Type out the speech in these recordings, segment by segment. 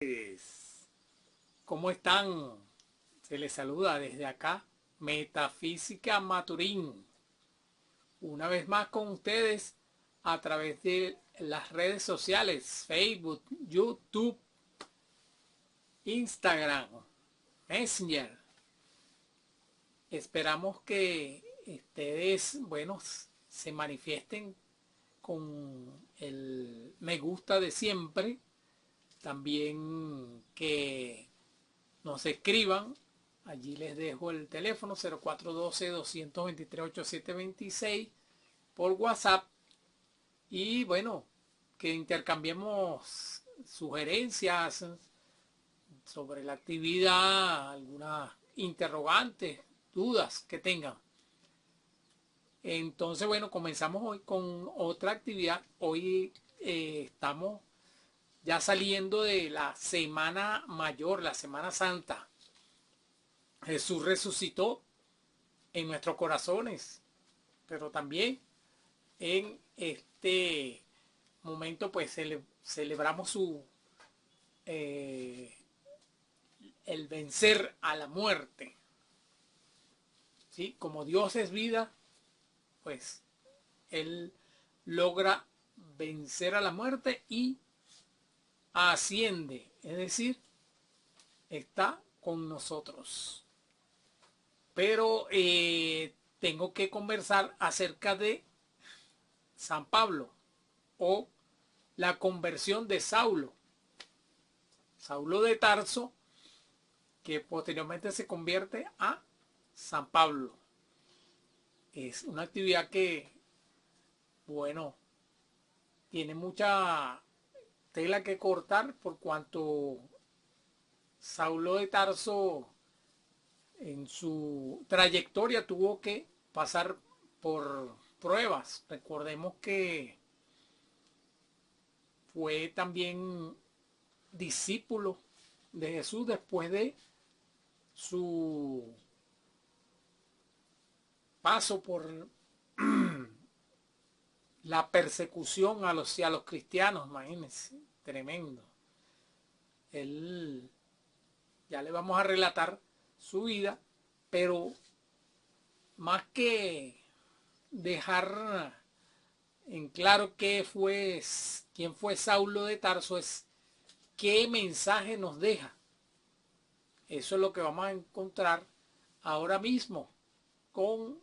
tardes. ¿Cómo están? Se les saluda desde acá, Metafísica Maturín. Una vez más con ustedes a través de las redes sociales, Facebook, YouTube, Instagram, Messenger. Esperamos que ustedes, bueno, se manifiesten con el me gusta de siempre. También que nos escriban. Allí les dejo el teléfono 0412-223-8726 por WhatsApp. Y bueno, que intercambiemos sugerencias sobre la actividad, algunas interrogantes, dudas que tengan. Entonces, bueno, comenzamos hoy con otra actividad. Hoy estamos ya saliendo de la Semana Mayor, la Semana Santa. Jesús resucitó en nuestros corazones, pero también en este momento pues celebramos el vencer a la muerte. ¿Sí? Como Dios es vida, pues Él logra vencer a la muerte y asciende, es decir, está con nosotros. Pero tengo que conversar acerca de San Pablo o la conversión de Saulo. Saulo de Tarso, que posteriormente se convierte a San Pablo. Es una actividad que, bueno, tiene mucha tela que cortar por cuanto Saulo de Tarso en su trayectoria tuvo que pasar por pruebas. Recordemos que fue también discípulo de Jesús después de su paso por la persecución a los cristianos, imagínense, tremendo. Él, ya le vamos a relatar su vida, pero más que dejar en claro quién fue Saulo de Tarso, es qué mensaje nos deja. Eso es lo que vamos a encontrar ahora mismo con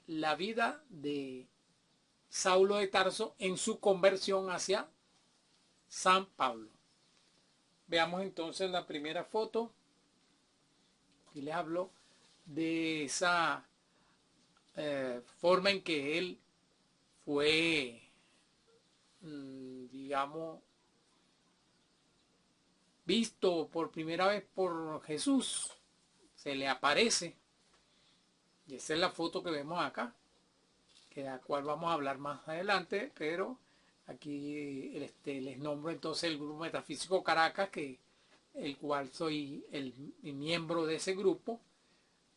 la vida de Saulo de Tarso en su conversión hacia San Pablo. Veamos entonces la primera foto. Y les hablo de esa forma en que él fue, digamos, visto por primera vez por Jesús. Se le aparece. Y esa es la foto que vemos acá, que de la cual vamos a hablar más adelante, pero aquí les nombro entonces el Grupo Metafísico Caracas, el cual soy el miembro de ese grupo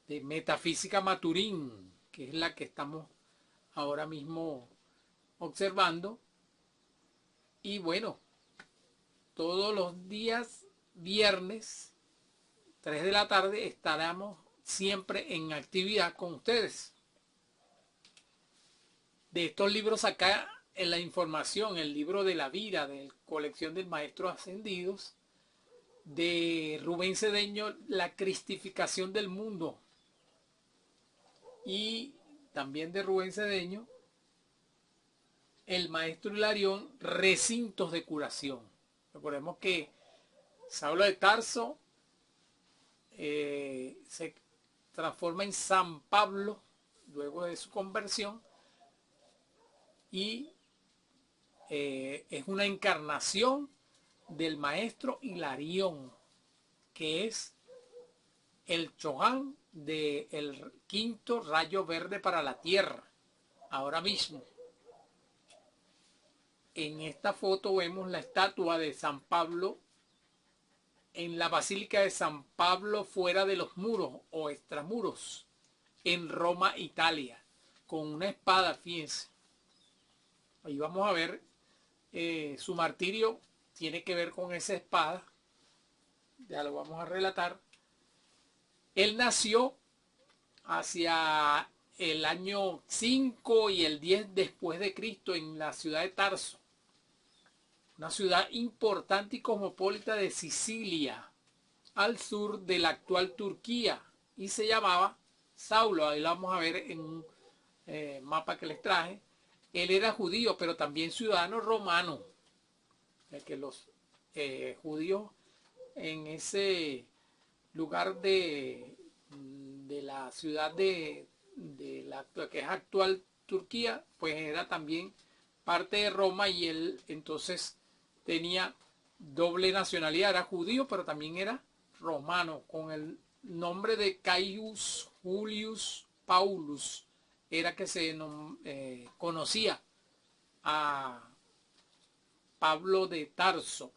de Metafísica Maturín, que es la que estamos ahora mismo observando. Y bueno, todos los días viernes 3 de la tarde estaremos siempre en actividad con ustedes. De estos libros acá en la información, el libro de la vida, de colección del Maestro Ascendidos, de Rubén Cedeño, La Cristificación del Mundo, y también de Rubén Cedeño, el Maestro Hilarión, Recintos de Curación. Recordemos que Saulo de Tarso se transforma en San Pablo luego de su conversión y es una encarnación del Maestro Hilarión, que es el Chohan del quinto rayo verde para la Tierra. Ahora mismo en esta foto vemos la estatua de San Pablo en la Basílica de San Pablo fuera de los muros o extramuros en Roma, Italia, con una espada, fíjense. Ahí vamos a ver su martirio, tiene que ver con esa espada ya lo vamos a relatar. Él nació hacia el año 5 y el 10 después de Cristo en la ciudad de Tarso, una ciudad importante y cosmopolita de Sicilia, al sur de la actual Turquía, y se llamaba Saulo. Ahí lo vamos a ver en un mapa que les traje. Él era judío, pero también ciudadano romano, ya que los judíos en ese lugar de la ciudad de la que es actual Turquía, pues era también parte de Roma, y él entonces tenía doble nacionalidad, era judío pero también era romano, con el nombre de Caius Julius Paulus era que se conocía a Pablo de Tarso,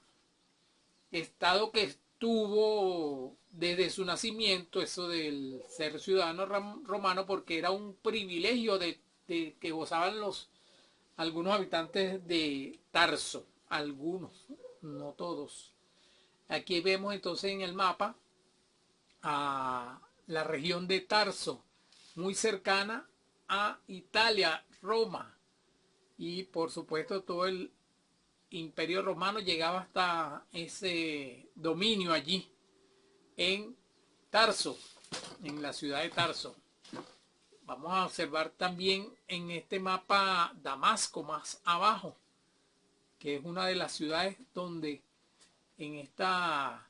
estado que estuvo desde su nacimiento, eso del ser ciudadano romano, porque era un privilegio de que gozaban algunos habitantes de Tarso, algunos, no todos. Aquí vemos entonces en el mapa a la región de Tarso, muy cercana a Italia, Roma, y por supuesto todo el Imperio Romano llegaba hasta ese dominio allí en Tarso, en la ciudad de Tarso. Vamos a observar también en este mapa Damasco más abajo, que es una de las ciudades donde en esta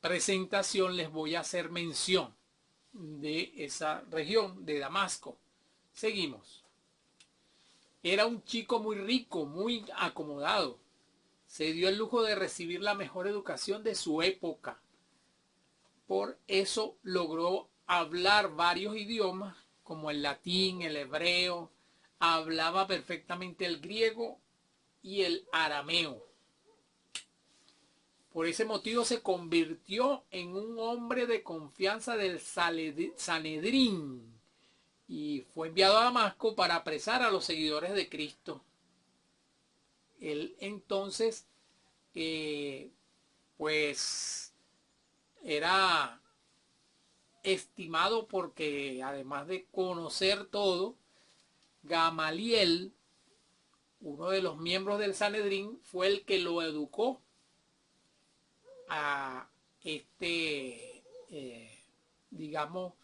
presentación les voy a hacer mención de esa región de Damasco. Seguimos. Era un chico muy rico, muy acomodado. Se dio el lujo de recibir la mejor educación de su época. Por eso logró hablar varios idiomas, como el latín, el hebreo. Hablaba perfectamente el griego y el arameo. Por ese motivo se convirtió en un hombre de confianza del Sanedrín y fue enviado a Damasco para apresar a los seguidores de Cristo. Él entonces, pues, era estimado porque además de conocer todo, Gamaliel, uno de los miembros del Sanedrín, fue el que lo educó a este, digamos,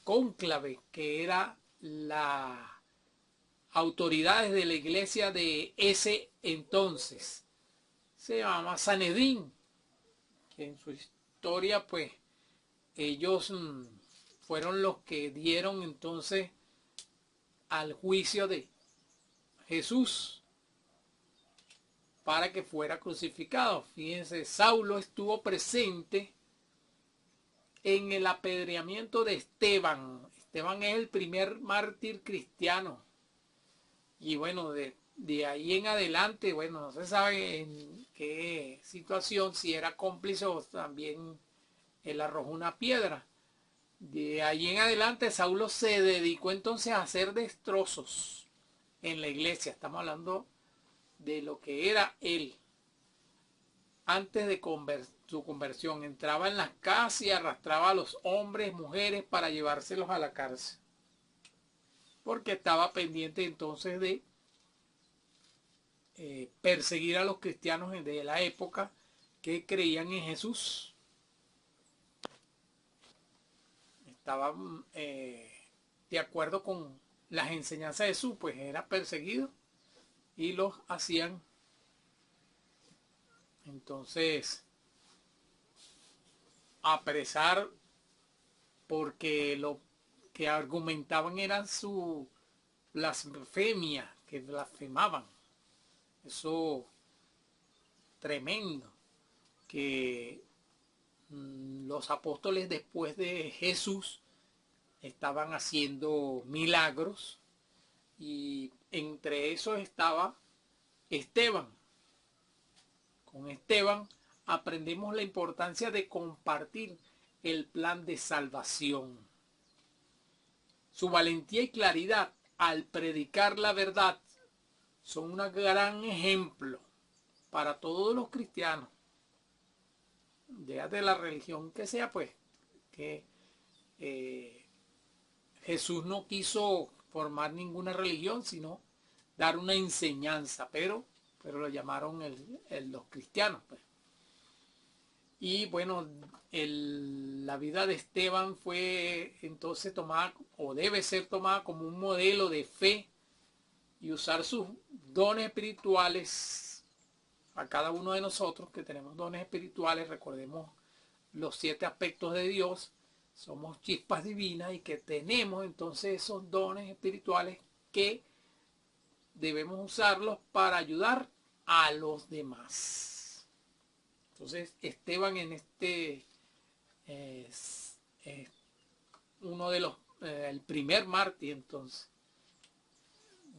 cónclave, que era la autoridades de la iglesia de ese entonces. Se llama Sanedrín, que en su historia, pues, ellos fueron los que dieron entonces al juicio de Jesús para que fuera crucificado. Fíjense, Saulo estuvo presente en el apedreamiento de Esteban. Esteban es el primer mártir cristiano. Y bueno, de ahí en adelante, bueno, no se sabe en qué situación, si era cómplice o también él arrojó una piedra. De ahí en adelante, Saulo se dedicó entonces a hacer destrozos en la iglesia. Estamos hablando de lo que era él antes de su conversión. Entraba en las casas y arrastraba a los hombres, mujeres para llevárselos a la cárcel, porque estaba pendiente entonces de perseguir a los cristianos de la época que creían en Jesús. Estaban de acuerdo con las enseñanzas de Jesús, pues era perseguido y los hacían entonces apresar, porque lo que argumentaban era su blasfemia, que blasfemaban. Eso tremendo, que los apóstoles después de Jesús estaban haciendo milagros, y entre esos estaba Esteban. Con Esteban aprendemos la importancia de compartir el plan de salvación. Su valentía y claridad al predicar la verdad son un gran ejemplo para todos los cristianos. de la religión que sea, pues, que Jesús no quiso formar ninguna religión, sino dar una enseñanza, pero lo llamaron los cristianos, pues. Y bueno, la vida de Esteban fue entonces tomada, o debe ser tomada como un modelo de fe y usar sus dones espirituales a cada uno de nosotros que tenemos dones espirituales. Recordemos los 7 aspectos de Dios, somos chispas divinas y que tenemos entonces esos dones espirituales que debemos usarlos para ayudar a los demás. Entonces Esteban en este es uno de los, el primer mártir entonces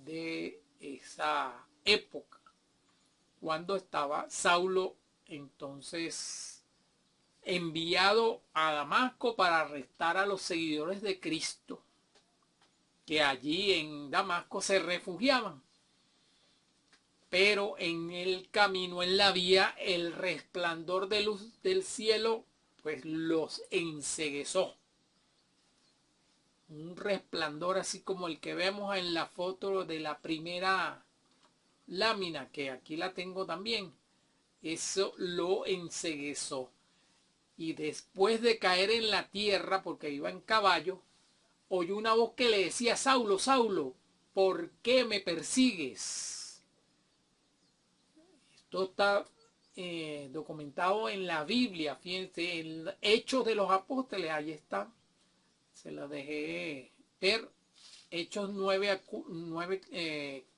de esa época, cuando estaba Saulo entonces enviado a Damasco para arrestar a los seguidores de Cristo, que allí en Damasco se refugiaban. Pero en el camino, en la vía, el resplandor de luz del cielo, pues los enceguezó. Un resplandor así como el que vemos en la foto de la primera lámina, que aquí la tengo también. Eso lo enceguezó. Y después de caer en la tierra, porque iba en caballo, oyó una voz que le decía: Saulo, Saulo, ¿por qué me persigues? Esto está documentado en la Biblia, fíjense, en Hechos de los Apóstoles, ahí está, se lo dejé ver, Hechos 9,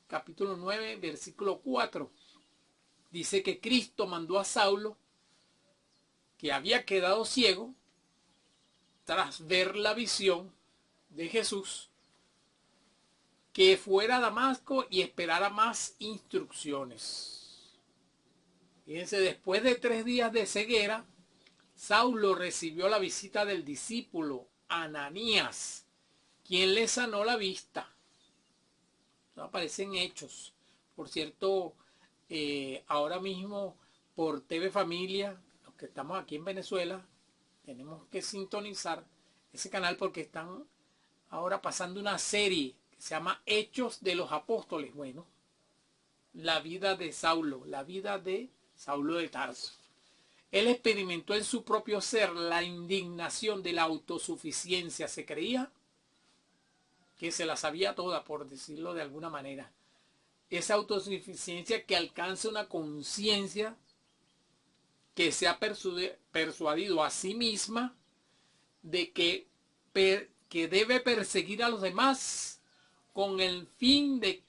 capítulo 9, versículo 4, dice que Cristo mandó a Saulo, que había quedado ciego, tras ver la visión de Jesús, que fuera a Damasco y esperara más instrucciones. Fíjense, después de 3 días de ceguera, Saulo recibió la visita del discípulo Ananías, quien le sanó la vista. No aparecen Hechos. Por cierto, ahora mismo por TV Familia, los que estamos aquí en Venezuela, tenemos que sintonizar ese canal porque están ahora pasando una serie que se llama Hechos de los Apóstoles. Bueno, la vida de Saulo, la vida de Saulo de Tarso. Él experimentó en su propio ser la indignación de la autosuficiencia. Se creía que se la sabía toda, por decirlo de alguna manera. Esa autosuficiencia que alcanza una conciencia que se ha persuadido a sí misma de que debe perseguir a los demás con el fin de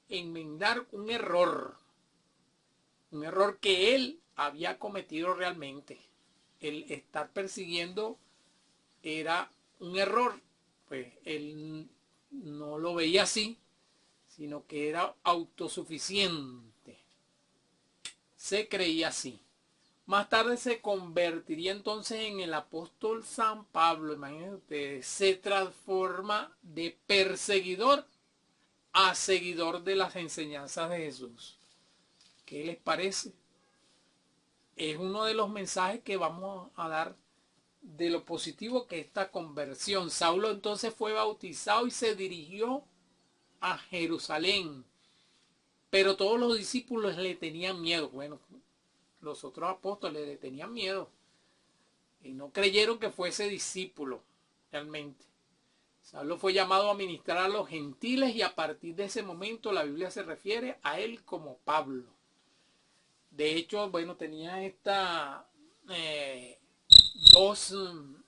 enmendar un error que él había cometido realmente. El estar persiguiendo era un error, pues él no lo veía así, sino que era autosuficiente. Se creía así. Más tarde se convertiría entonces en el apóstol San Pablo. Imagínense ustedes, se transforma de perseguidor a seguidor de las enseñanzas de Jesús. ¿Qué les parece? Es uno de los mensajes que vamos a dar de lo positivo que esta conversión. Saulo entonces fue bautizado y se dirigió a Jerusalén. Pero todos los discípulos le tenían miedo. Bueno, los otros apóstoles le tenían miedo. Y no creyeron que fuese discípulo realmente. Saulo fue llamado a ministrar a los gentiles y a partir de ese momento la Biblia se refiere a él como Pablo. De hecho, bueno, tenía dos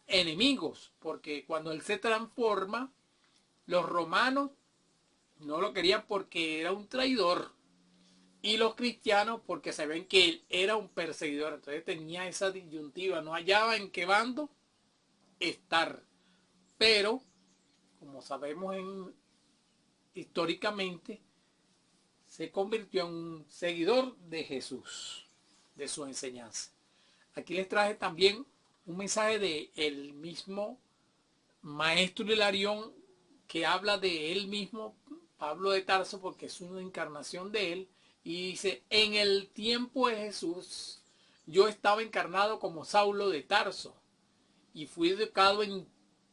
enemigos, porque cuando él se transforma, los romanos no lo querían porque era un traidor, y los cristianos porque saben que él era un perseguidor. Entonces tenía esa disyuntiva, no hallaba en qué bando estar. Pero, como sabemos históricamente, se convirtió en un seguidor de Jesús, de su enseñanza. Aquí les traje también un mensaje de el mismo maestro Hilarión, que habla de él mismo, Pablo de Tarso, porque es una encarnación de él, y dice: en el tiempo de Jesús yo estaba encarnado como Saulo de Tarso y fui educado en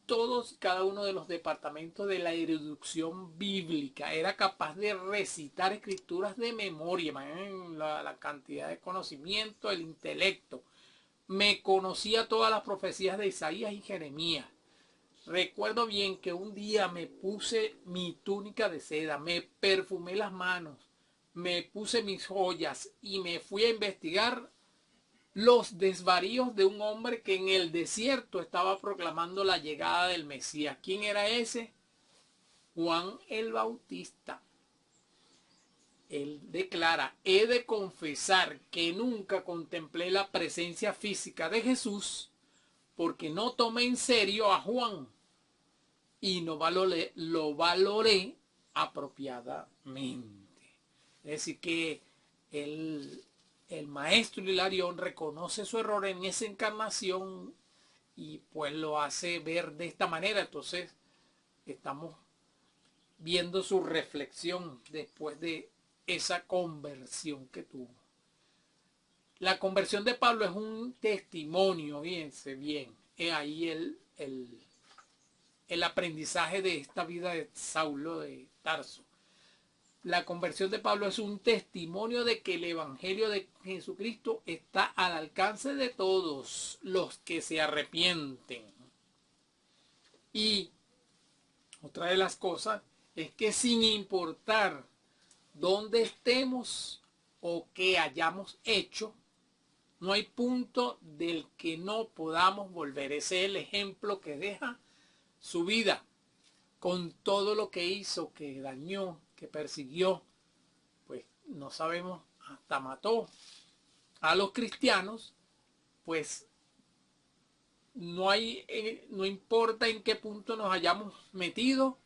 todos y cada uno de los departamentos de la erudición bíblica. Era capaz de recitar escrituras de memoria, man, la cantidad de conocimiento, el intelecto. Me conocía todas las profecías de Isaías y Jeremías. Recuerdo bien que un día me puse mi túnica de seda, me perfumé las manos, me puse mis joyas y me fui a investigar los desvaríos de un hombre que en el desierto estaba proclamando la llegada del Mesías. ¿Quién era ese? Juan el Bautista. Él declara: he de confesar que nunca contemplé la presencia física de Jesús porque no tomé en serio a Juan y no lo valoré apropiadamente. Es decir, que el maestro Hilarión reconoce su error en esa encarnación y pues lo hace ver de esta manera. Entonces estamos viendo su reflexión después de esa conversión que tuvo. La conversión de Pablo es un testimonio, fíjense bien, es ahí el aprendizaje de esta vida de Saulo de Tarso. La conversión de Pablo es un testimonio de que el evangelio de Jesucristo está al alcance de todos los que se arrepienten. Y otra de las cosas es que sin importar dónde estemos o qué hayamos hecho, no hay punto del que no podamos volver. Ese es el ejemplo que deja su vida, con todo lo que hizo, que dañó, que persiguió, pues no sabemos, hasta mató a los cristianos. Pues no importa en qué punto nos hayamos metido,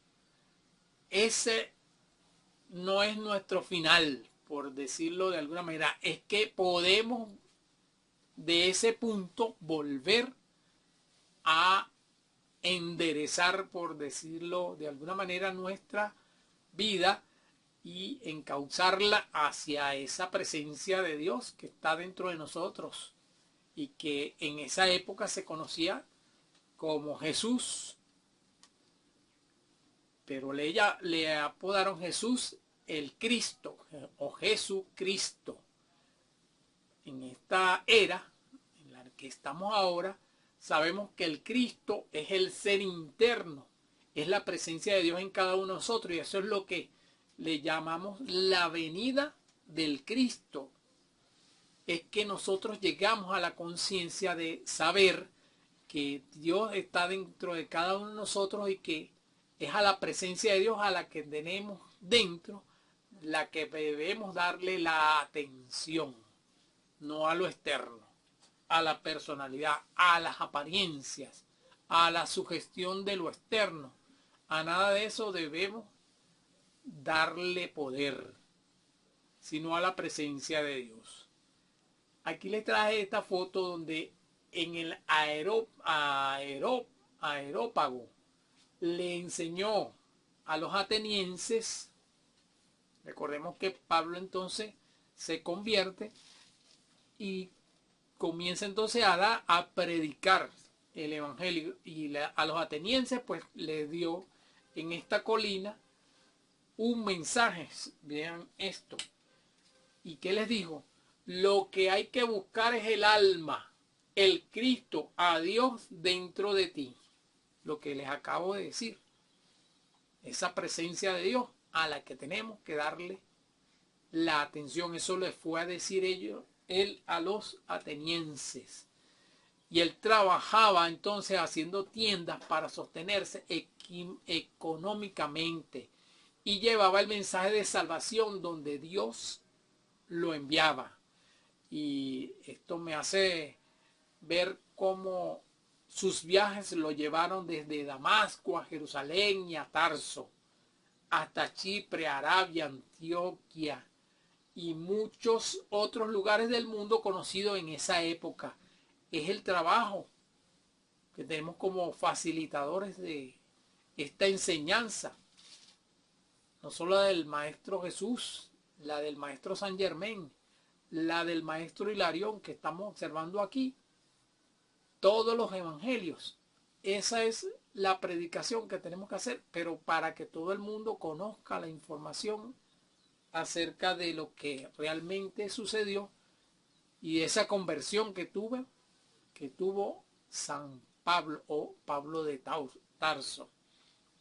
ese no es nuestro final, por decirlo de alguna manera. Es que podemos de ese punto volver a enderezar, por decirlo de alguna manera, nuestra vida y encauzarla hacia esa presencia de Dios que está dentro de nosotros y que en esa época se conocía como Jesús, pero le apodaron Jesús el Cristo o Jesucristo. En esta era en la que estamos ahora, sabemos que el Cristo es el ser interno, es la presencia de Dios en cada uno de nosotros, y eso es lo que le llamamos la venida del Cristo. Es que nosotros llegamos a la conciencia de saber que Dios está dentro de cada uno de nosotros y que es a la presencia de Dios a la que tenemos dentro la que debemos darle la atención, no a lo externo, a la personalidad, a las apariencias, a la sugestión de lo externo. A nada de eso debemos darle poder, sino a la presencia de Dios. Aquí les traje esta foto donde en el Areópago le enseñó a los atenienses. Recordemos que Pablo entonces se convierte y comienza entonces a predicar el evangelio, y a los atenienses pues le dio en esta colina un mensaje. Vean esto. ¿Y qué les dijo? Lo que hay que buscar es el alma, el Cristo, a Dios dentro de ti. Lo que les acabo de decir. Esa presencia de Dios a la que tenemos que darle la atención. Eso les fue a decir él a los atenienses. Y él trabajaba entonces haciendo tiendas para sostenerse económicamente. Y llevaba el mensaje de salvación donde Dios lo enviaba. Y esto me hace ver cómo sus viajes lo llevaron desde Damasco a Jerusalén y a Tarso, hasta Chipre, Arabia, Antioquia y muchos otros lugares del mundo conocidos en esa época. Es el trabajo que tenemos como facilitadores de esta enseñanza, no solo la del Maestro Jesús, la del Maestro San Germán, la del maestro Hilarión que estamos observando aquí, todos los evangelios. Esa es la predicación que tenemos que hacer, pero para que todo el mundo conozca la información acerca de lo que realmente sucedió y esa conversión que tuvo San Pablo o Pablo de Tarso.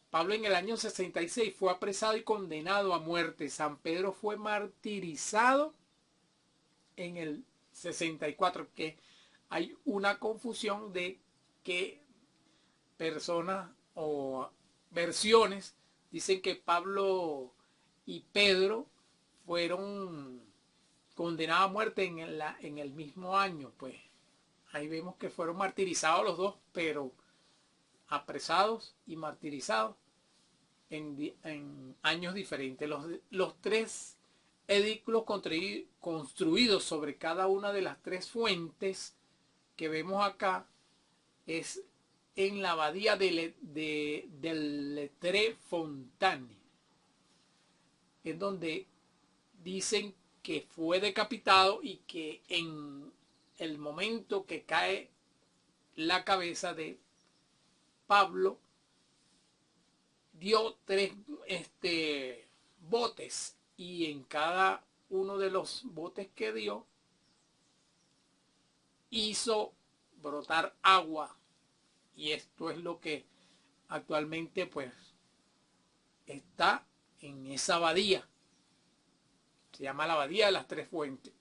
Pablo en el año 66 fue apresado y condenado a muerte. San Pedro fue martirizado en el 64, que hay una confusión de que personas o versiones dicen que Pablo y Pedro fueron condenados a muerte en el mismo año. Pues ahí vemos que fueron martirizados los dos, pero apresados y martirizados en años diferentes. Los tres edículos construidos sobre cada una de las tres fuentes que vemos acá es en la abadía del Tre-Fontane, en donde dicen que fue decapitado y que en el momento que cae la cabeza de Pablo dio tres botes, y en cada uno de los botes que dio hizo brotar agua, y esto es lo que actualmente pues está en esa abadía. Se llama la abadía de las tres fuentes.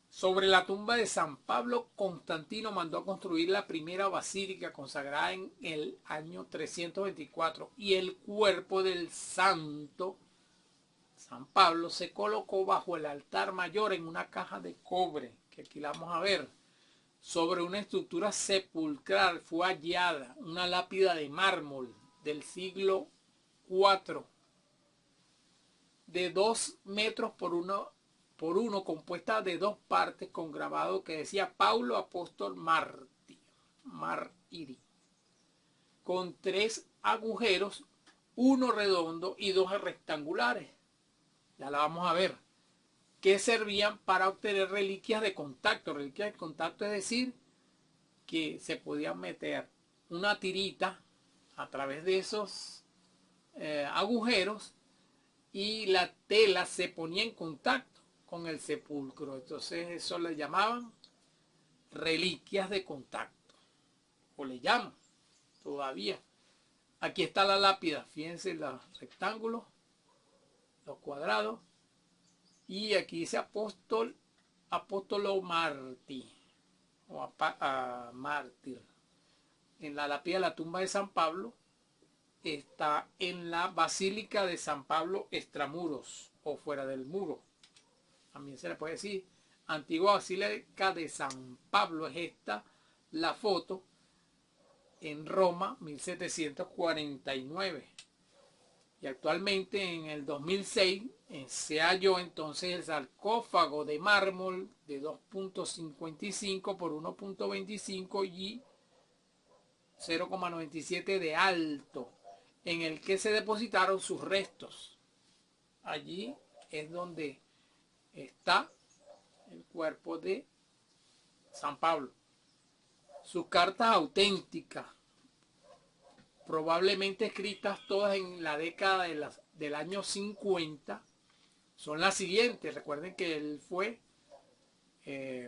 Sobre la tumba de San Pablo, Constantino mandó a construir la primera basílica consagrada en el año 324, y el cuerpo del santo San Pablo se colocó bajo el altar mayor en una caja de cobre, que aquí la vamos a ver. Sobre una estructura sepulcral fue hallada una lápida de mármol del siglo IV de 2 metros por uno, compuesta de dos partes, con grabado que decía Paulo Apóstol Martiri, con 3 agujeros, uno redondo y 2 rectangulares. Ya la vamos a ver, que servían para obtener reliquias de contacto. Reliquias de contacto es decir, que se podían meter una tirita a través de esos agujeros, y la tela se ponía en contacto con el sepulcro. Entonces eso le llamaban reliquias de contacto, o le llaman todavía. Aquí está la lápida, fíjense los rectángulos, los cuadrados, y aquí dice Apóstolo Martí o mártir. En la lápida de la tumba de San Pablo está en la Basílica de San Pablo extramuros, o fuera del muro. También se le puede decir antigua Basílica de San Pablo. Es esta la foto en Roma, 1749. Y actualmente en el 2006 se halló entonces el sarcófago de mármol de 2.55 por 1.25 y 0,97 de alto, en el que se depositaron sus restos. Allí es donde está el cuerpo de San Pablo. Sus cartas auténticas, probablemente escritas todas en la década del año 50, son las siguientes. Recuerden que él fue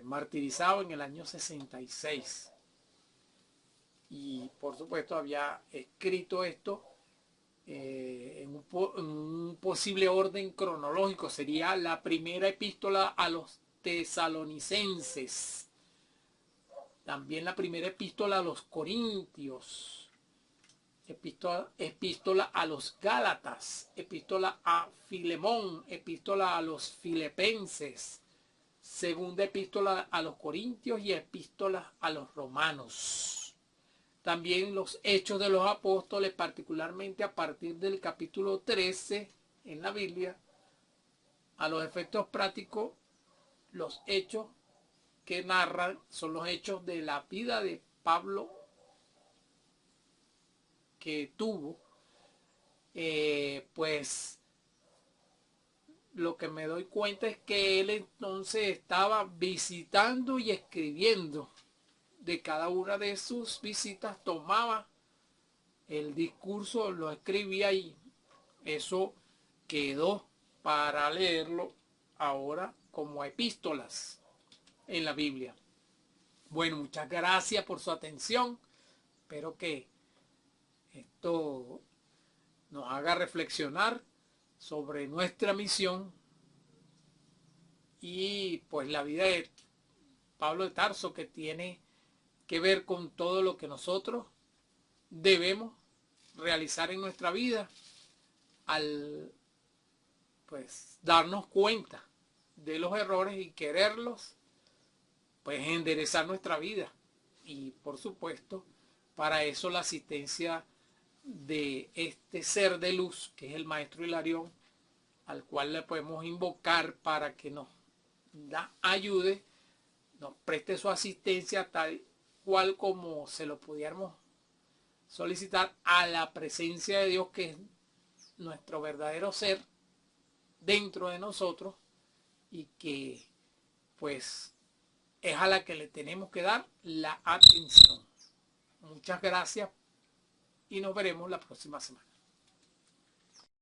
martirizado en el año 66. Y por supuesto había escrito esto en un posible orden cronológico. Sería la primera epístola a los tesalonicenses, también la primera epístola a los corintios, epístola a los gálatas, epístola a Filemón, epístola a los filipenses, segunda epístola a los corintios y epístola a los romanos. También los Hechos de los Apóstoles, particularmente a partir del capítulo 13 en la Biblia. A los efectos prácticos, los hechos que narran son los hechos de la vida de Pablo que tuvo, pues lo que me doy cuenta es que él entonces estaba visitando y escribiendo. De cada una de sus visitas tomaba el discurso, lo escribía y eso quedó para leerlo ahora como epístolas en la Biblia. Bueno, muchas gracias por su atención. Espero que esto nos haga reflexionar sobre nuestra misión y pues la vida de Pablo de Tarso, que tiene que ver con todo lo que nosotros debemos realizar en nuestra vida al pues darnos cuenta de los errores y quererlos, pues enderezar nuestra vida. Y por supuesto, para eso la asistencia de este ser de luz, que es el Maestro Hilarión, al cual le podemos invocar para que nos ayude, nos preste su asistencia tal cual como se lo pudiéramos solicitar a la presencia de Dios, que es nuestro verdadero ser dentro de nosotros y que pues es a la que le tenemos que dar la atención. Muchas gracias y nos veremos la próxima semana.